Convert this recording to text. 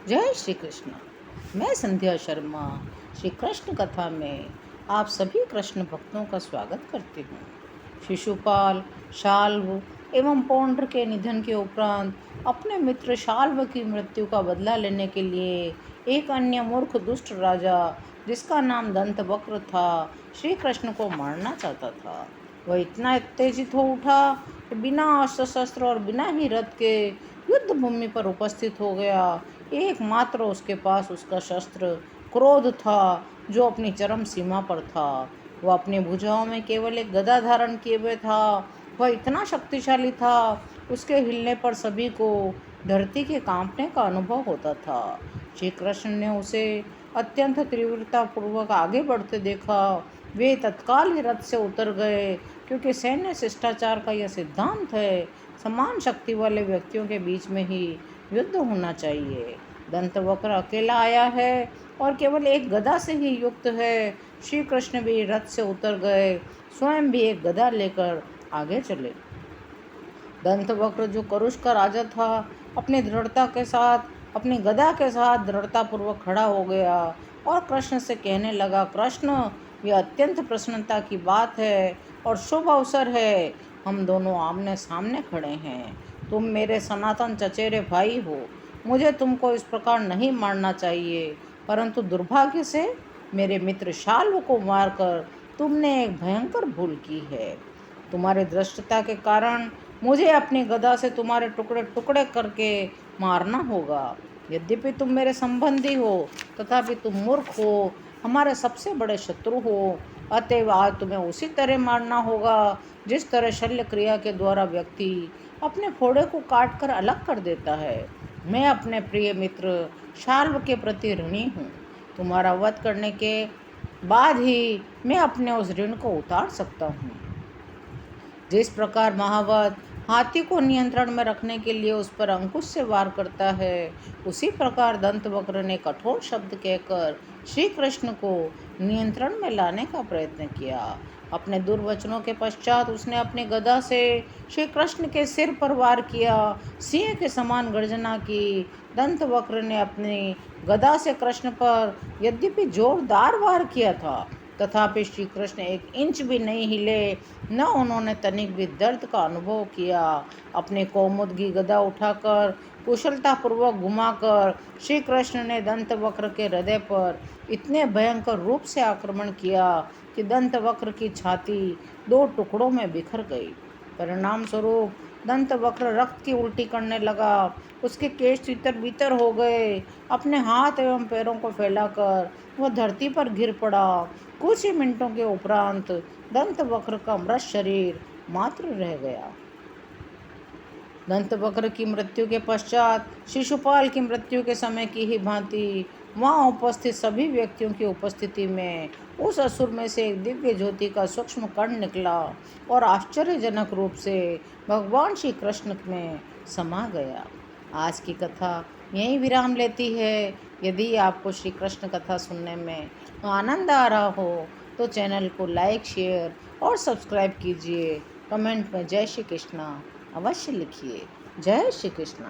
जय श्री कृष्ण। मैं संध्या शर्मा श्री कृष्ण कथा में आप सभी कृष्ण भक्तों का स्वागत करती हूँ। शिशुपाल शाल्व एवं पौंड्र के निधन के उपरांत अपने मित्र शाल्व की मृत्यु का बदला लेने के लिए एक अन्य मूर्ख दुष्ट राजा जिसका नाम दंतवक्र था, श्री कृष्ण को मारना चाहता था। वह इतना उत्तेजित हो उठा कि बिना अस्त्र शस्त्र और बिना ही रथ के युद्ध भूमि पर उपस्थित हो गया। एकमात्र उसके पास उसका शस्त्र क्रोध था, जो अपनी चरम सीमा पर था। वह अपनी भुजाओं में केवल एक गदा धारण किए हुए था। वह इतना शक्तिशाली था, उसके हिलने पर सभी को धरती के कांपने का अनुभव होता था। श्री कृष्ण ने उसे अत्यंत तीव्रता पूर्वक आगे बढ़ते देखा। वे तत्काल ही रथ से उतर गए, क्योंकि सैन्य शिष्टाचार का यह सिद्धांत है, समान शक्ति वाले व्यक्तियों के बीच में ही युद्ध होना चाहिए। दंतवक्र अकेला आया है और केवल एक गदा से ही युक्त है। श्री कृष्ण भी रथ से उतर गए, स्वयं भी एक गदा लेकर आगे चले। दंतवक्र, जो करुष का राजा था, अपनी दृढ़ता के साथ, अपनी गदा के साथ दृढ़ता पूर्वक खड़ा हो गया और कृष्ण से कहने लगा, कृष्ण, यह अत्यंत प्रसन्नता की बात है और शुभ अवसर है। हम दोनों आमने सामने खड़े हैं। तुम मेरे सनातन चचेरे भाई हो। मुझे तुमको इस प्रकार नहीं मारना चाहिए, परंतु दुर्भाग्य से मेरे मित्र शाल्व को मारकर तुमने एक भयंकर भूल की है। तुम्हारी धृष्टता के कारण मुझे अपनी गदा से तुम्हारे टुकड़े टुकड़े करके मारना होगा। यद्यपि तुम मेरे संबंधी हो, तथापि तुम मूर्ख हो, हमारे सबसे बड़े शत्रु हो। अतएव आज तुम्हें उसी तरह मारना होगा जिस तरह शल्य क्रिया के द्वारा व्यक्ति अपने फोड़े को काट कर अलग कर देता है। मैं अपने प्रिय मित्र शाल्व के प्रति ऋणी हूँ। तुम्हारा वध करने के बाद ही मैं अपने उस ऋण को उतार सकता हूँ। जिस प्रकार महावत हाथी को नियंत्रण में रखने के लिए उस पर अंकुश से वार करता है, उसी प्रकार दंतवक्र ने कठोर शब्द कहकर श्री कृष्ण को नियंत्रण में लाने का प्रयत्न किया। अपने दुर्वचनों के पश्चात उसने अपनी गदा से श्री कृष्ण के सिर पर वार किया। सिंह के समान गर्जना की। दंतवक्र ने अपनी गदा से कृष्ण पर यद्यपि जोरदार वार किया था, तथापि श्री कृष्ण एक इंच भी नहीं हिले, न उन्होंने तनिक भी दर्द का अनुभव किया। अपने कौमुदगी गदा उठाकर कुशलतापूर्वक घुमाकर श्री कृष्ण ने दंतवक्र के हृदय पर इतने भयंकर रूप से आक्रमण किया कि दंतवक्र की छाती दो टुकड़ों में बिखर गई। परिणाम स्वरूप दंतवक्र रक्त की उल्टी करने लगा। उसके केश तितर बितर हो गए। अपने हाथ एवं पैरों को फैलाकर वह धरती पर गिर पड़ा। कुछ ही मिनटों के उपरांत दंतवक्र का मृत शरीर मात्र रह गया। दंतवक्र की मृत्यु के पश्चात शिशुपाल की मृत्यु के समय की ही भांति वहां उपस्थित सभी व्यक्तियों की उपस्थिति में उस असुर में से एक दिव्य ज्योति का सूक्ष्म कण निकला और आश्चर्यजनक रूप से भगवान श्री कृष्ण में समा गया। आज की कथा यहीं विराम लेती है। यदि आपको श्री कृष्ण कथा सुनने में आनंद आ रहा हो तो चैनल को लाइक, शेयर और सब्सक्राइब कीजिए। कमेंट में जय श्री कृष्णा अवश्य लिखिए। जय श्री कृष्णा।